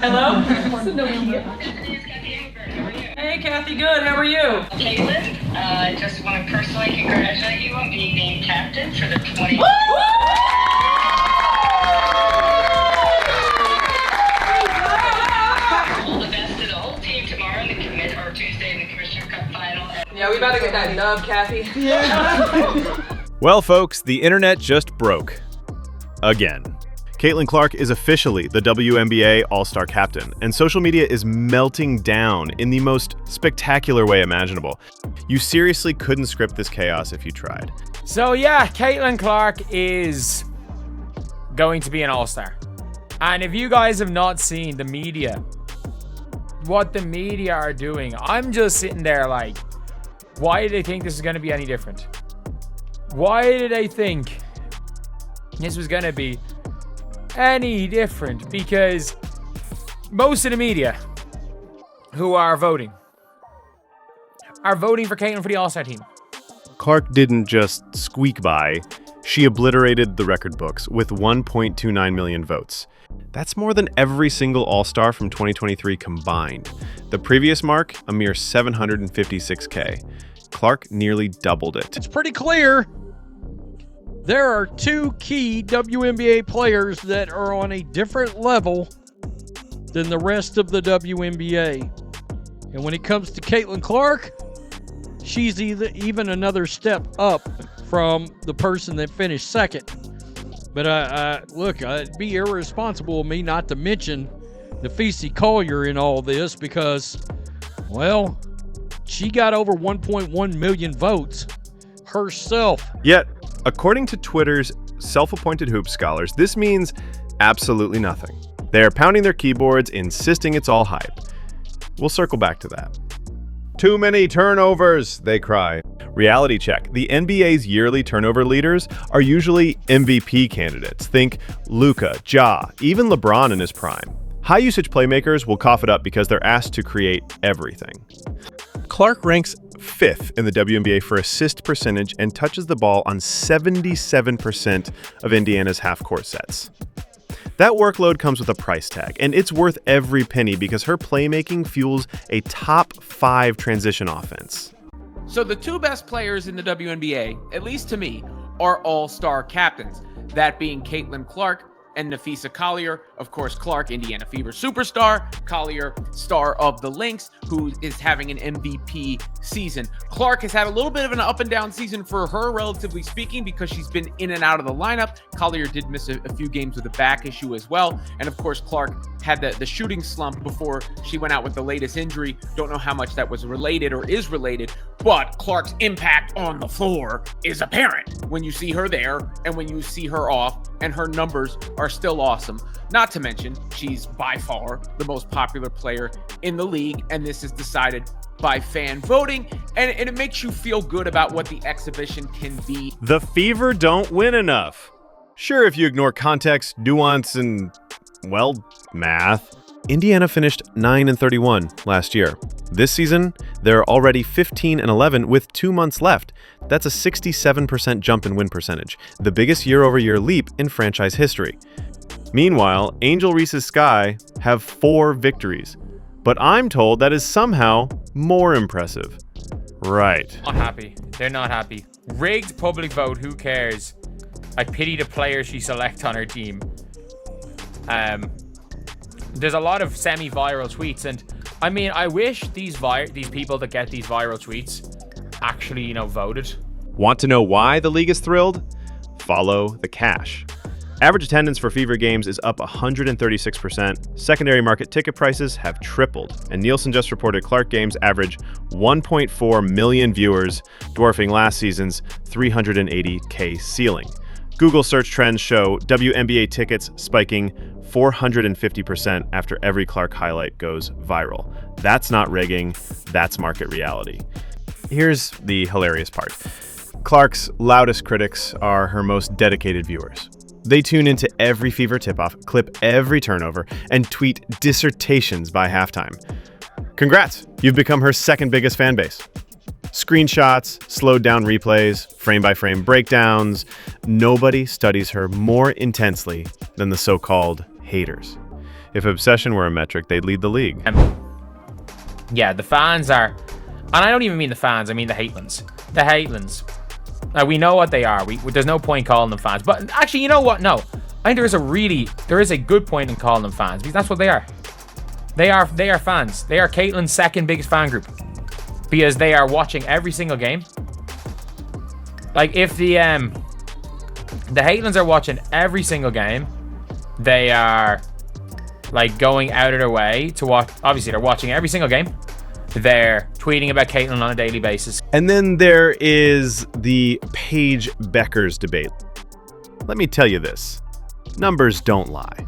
Hello? Hey, Kathy, good. How are you? Caitlin, I just want to personally congratulate you on being named captain for the 20. All the best to the whole team tomorrow in the Tuesday in the Commissioner Cup final. Yeah, we better get that dub, Kathy. Well, folks, the internet just broke. Again. Caitlin Clark is officially the WNBA All-Star Captain, and social media is melting down in the most spectacular way imaginable. You seriously couldn't script this chaos if you tried. So yeah, Caitlin Clark is going to be an All-Star. And if you guys have not seen the media, what the media are doing, I'm just sitting there like, why do they think this is going to be any different? Why did they think this was going to be any different? Because most of the media who are voting for Caitlin for the All-Star team. Clark didn't just squeak by, she obliterated the record books with 1.29 million votes. That's more than every single All-Star from 2023 combined. The previous mark, a mere 756K. Clark nearly doubled it. It's pretty clear there are two key WNBA players that are on a different level than the rest of the WNBA. And when it comes to Caitlin Clark, she's even another step up from the person that finished second. But look, it'd be irresponsible of me not to mention Nafisi Collier in all this because, well, she got over 1.1 million votes herself. Yet, according to Twitter's self-appointed hoop scholars, this means absolutely nothing. They're pounding their keyboards, insisting it's all hype. We'll circle back to that. Too many turnovers, they cry. Reality check. The NBA's yearly turnover leaders are usually MVP candidates. Think Luka, Ja, even LeBron in his prime. High-usage playmakers will cough it up because they're asked to create everything. Clark ranks 5th in the WNBA for assist percentage and touches the ball on 77% of Indiana's half-court sets. That workload comes with a price tag, and it's worth every penny because her playmaking fuels a top 5 transition offense. So the two best players in the WNBA, at least to me, are all-star captains. That being Caitlin Clark and Nafisa Collier. Of course, Clark, Indiana Fever superstar. Collier, star of the Lynx, who is having an MVP season. Clark has had a little bit of an up and down season for her, relatively speaking, because she's been in and out of the lineup. Collier did miss a few games with a back issue as well. And of course, Clark had the shooting slump before she went out with the latest injury. Don't know how much that was related or is related, but Clark's impact on the floor is apparent when you see her there and when you see her off, and her numbers are still awesome. Not to mention, she's by far the most popular player in the league, and this is decided by fan voting, and it makes you feel good about what the exhibition can be. The Fever don't win enough. Sure, if you ignore context, nuance, and, well, math. Indiana finished 9-31 last year. This season, they're already 15-11 with 2 months left. That's a 67% jump in win percentage, the biggest year-over-year leap in franchise history. Meanwhile, Angel Reese's Sky have 4 victories, but I'm told that is somehow more impressive. Right. Not happy. They're not happy. Rigged public vote, who cares? I pity the players she selects on her team. There's a lot of semi-viral tweets, and I mean, I wish these people that get these viral tweets actually, voted. Want to know why the league is thrilled? Follow the cash. Average attendance for Fever games is up 136%. Secondary market ticket prices have tripled, and Nielsen just reported Clark games average 1.4 million viewers, dwarfing last season's 380K ceiling. Google search trends show WNBA tickets spiking 450% after every Clark highlight goes viral. That's not rigging, that's market reality. Here's the hilarious part. Clark's loudest critics are her most dedicated viewers. They tune into every Fever tip-off, clip every turnover, and tweet dissertations by halftime. Congrats, you've become her second biggest fan base. Screenshots, slowed down replays, frame-by-frame breakdowns. Nobody studies her more intensely than the so-called haters. If obsession were a metric, they'd lead the league. Yeah, the fans are, and I don't even mean the fans, I mean the Hatelens. The Hatelens. We know what they are. There's no point calling them fans. But actually, you know what? No. I think there is a good point in calling them fans, because that's what they are. They are fans. They are Caitlyn's second biggest fan group, because they are watching every single game. Like, if the Hatelens are watching every single game, they are like going out of their way to watch. Obviously, they're watching every single game. They're tweeting about Caitlyn on a daily basis. And then there is the Paige Beckers debate. Let me tell you this. Numbers don't lie.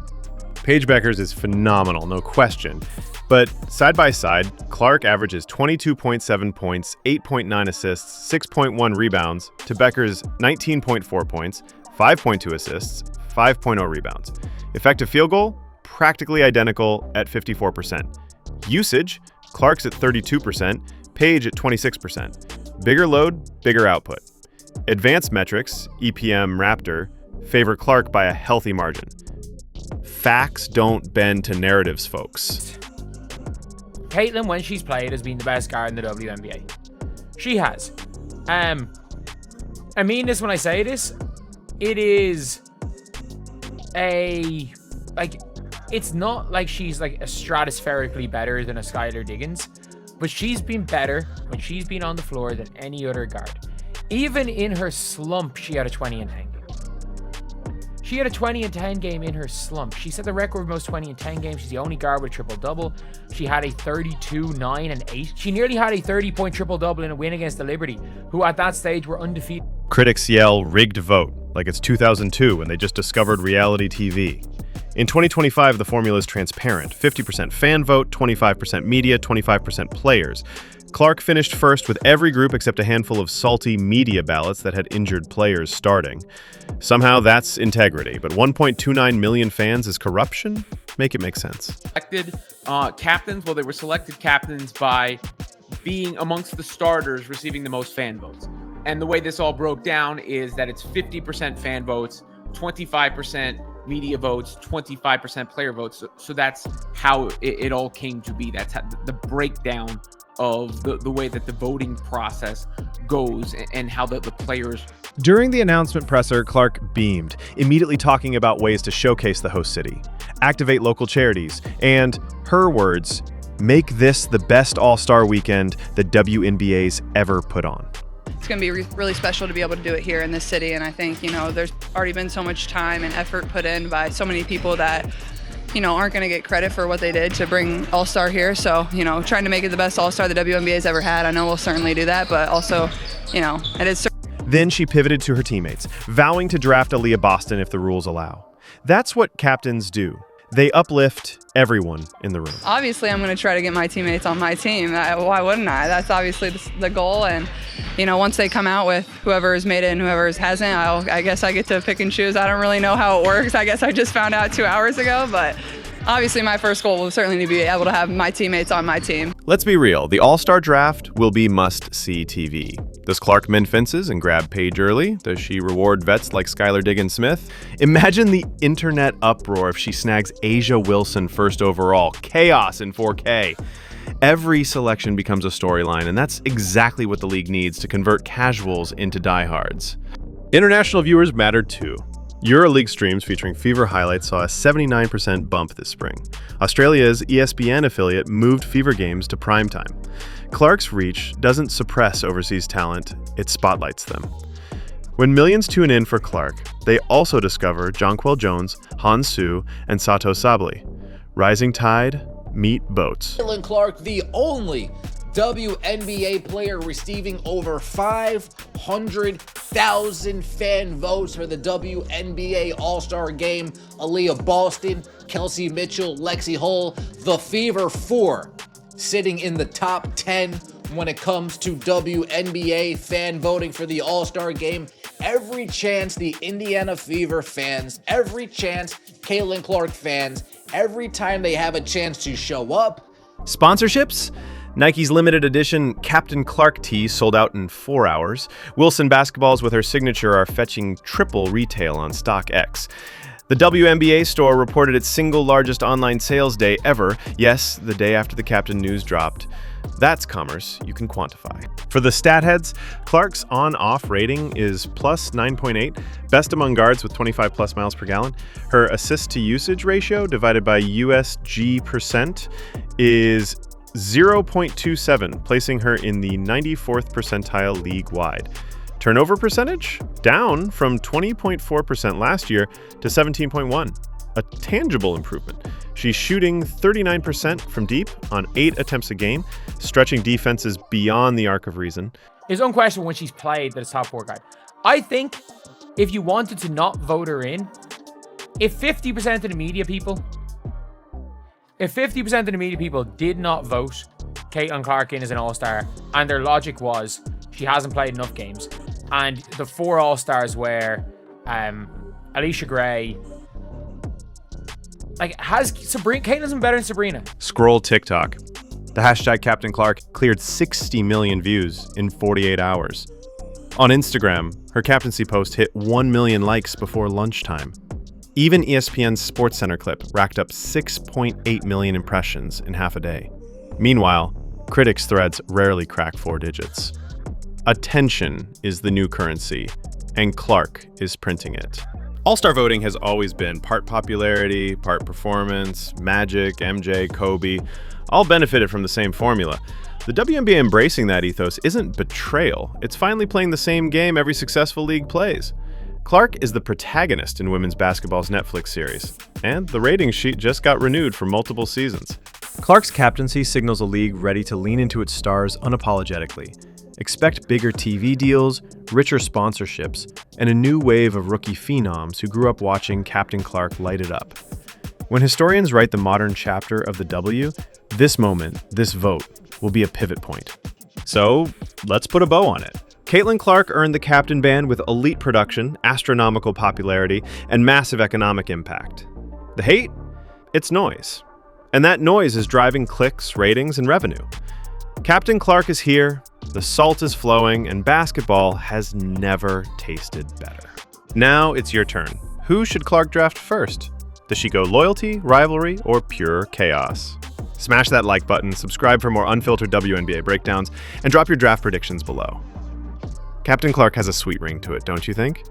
Paige Beckers is phenomenal, no question. But side by side, Clark averages 22.7 points, 8.9 assists, 6.1 rebounds, to Beckers' 19.4 points, 5.2 assists, 5.0 rebounds. Effective field goal, practically identical at 54%. Usage, Clark's at 32%, Paige at 26%. Bigger load, bigger output. Advanced metrics, EPM Raptor, favor Clark by a healthy margin. Facts don't bend to narratives, folks. Caitlyn, when she's played, has been the best guard in the WNBA. She has. I mean this when I say this. It is it's not like she's like a stratospherically better than a Skylar Diggins, but she's been better when she's been on the floor than any other guard. Even in her slump, she had a 20 and 10 game. She had a 20 and 10 game in her slump. She set the record for most 20 and 10 games. She's the only guard with a triple-double. She had a 32, 9, and 8. She nearly had a 30-point triple-double in a win against the Liberty, who at that stage were undefeated. Critics yell rigged vote, like it's 2002 when they just discovered reality TV. In 2025, the formula is transparent. 50% fan vote, 25% media, 25% players. Clark finished first with every group except a handful of salty media ballots that had injured players starting. Somehow that's integrity, but 1.29 million fans is corruption? Make it make sense. Selected captains, well, they were selected captains by being amongst the starters receiving the most fan votes. And the way this all broke down is that it's 50% fan votes, 25% media votes, 25% player votes. So that's how it all came to be. That's how the breakdown of the way that the voting process goes and how the players. During the announcement presser, Clark beamed, immediately talking about ways to showcase the host city, activate local charities, and, her words, make this the best All-Star weekend the WNBA's ever put on. It's going to be really special to be able to do it here in this city, and I think, there's already been so much time and effort put in by so many people that, aren't going to get credit for what they did to bring All-Star here. So, trying to make it the best All-Star the WNBA's ever had. I know we'll certainly do that, but also, it is. Then she pivoted to her teammates, vowing to draft Aaliyah Boston if the rules allow. That's what captains do. They uplift everyone in the room. Obviously, I'm going to try to get my teammates on my team. Why wouldn't I? That's obviously the goal. And, once they come out with whoever has made it and whoever hasn't, I guess I get to pick and choose. I don't really know how it works. I guess I just found out 2 hours ago. But obviously, my first goal will certainly be able to have my teammates on my team. Let's be real. The All-Star Draft will be must-see TV. Does Clark mend fences and grab Paige early? Does she reward vets like Skylar Diggins-Smith? Imagine the internet uproar if she snags Asia Wilson first overall. Chaos in 4K. Every selection becomes a storyline, and that's exactly what the league needs to convert casuals into diehards. International viewers matter too. EuroLeague streams featuring Fever highlights saw a 79% bump this spring. Australia's ESPN affiliate moved Fever games to primetime. Clark's reach doesn't suppress overseas talent, it spotlights them. When millions tune in for Clark, they also discover Jonquel Jones, Han Su, and Sato Sabli. Rising tide, meet boats. Caitlin Clark, the only WNBA player receiving over 500,000 fan votes for the WNBA All-Star Game. Aaliyah Boston, Kelsey Mitchell, Lexi Hull, the Fever 4, sitting in the top 10 when it comes to WNBA fan voting for the All-Star Game. Every chance the Indiana Fever fans, every chance Caitlin Clark fans, every time they have a chance to show up. Sponsorships? Nike's limited edition Captain Clark tee sold out in 4 hours. Wilson basketballs with her signature are fetching triple retail on StockX. The WNBA store reported its single largest online sales day ever. Yes, the day after the captain news dropped. That's commerce you can quantify. For the stat heads, Clark's on-off rating is plus 9.8, best among guards with 25 plus miles per gallon. Her assist-to-usage ratio divided by USG percent is 0.27, placing her in the 94th percentile league-wide. Turnover percentage? Down from 20.4% last year to 17.1%. A tangible improvement. She's shooting 39% from deep on 8 attempts a game, stretching defenses beyond the arc of reason. It's unquestionable when she's played that it's top 4 guy. I think if you wanted to not vote her in, if 50% of the media people did not vote Caitlin Clark in as an all-star, and their logic was she hasn't played enough games, and the 4 all-stars were Alicia Gray, has Sabrina, Caitlin's been better than Sabrina. Scroll TikTok. The hashtag Captain Clark cleared 60 million views in 48 hours. On Instagram, her captaincy post hit 1 million likes before lunchtime. Even ESPN's SportsCenter clip racked up 6.8 million impressions in half a day. Meanwhile, critics' threads rarely crack 4 digits. Attention is the new currency, and Clark is printing it. All-Star voting has always been part popularity, part performance. Magic, MJ, Kobe, all benefited from the same formula. The WNBA embracing that ethos isn't betrayal. It's finally playing the same game every successful league plays. Clark is the protagonist in women's basketball's Netflix series, and the ratings sheet just got renewed for multiple seasons. Clark's captaincy signals a league ready to lean into its stars unapologetically. Expect bigger TV deals, richer sponsorships, and a new wave of rookie phenoms who grew up watching Captain Clark light it up. When historians write the modern chapter of the W, this moment, this vote, will be a pivot point. So, let's put a bow on it. Caitlin Clark earned the captain band with elite production, astronomical popularity, and massive economic impact. The hate? It's noise. And that noise is driving clicks, ratings, and revenue. Captain Clark is here, the salt is flowing, and basketball has never tasted better. Now it's your turn. Who should Clark draft first? Does she go loyalty, rivalry, or pure chaos? Smash that like button, subscribe for more unfiltered WNBA breakdowns, and drop your draft predictions below. Captain Clark has a sweet ring to it, don't you think?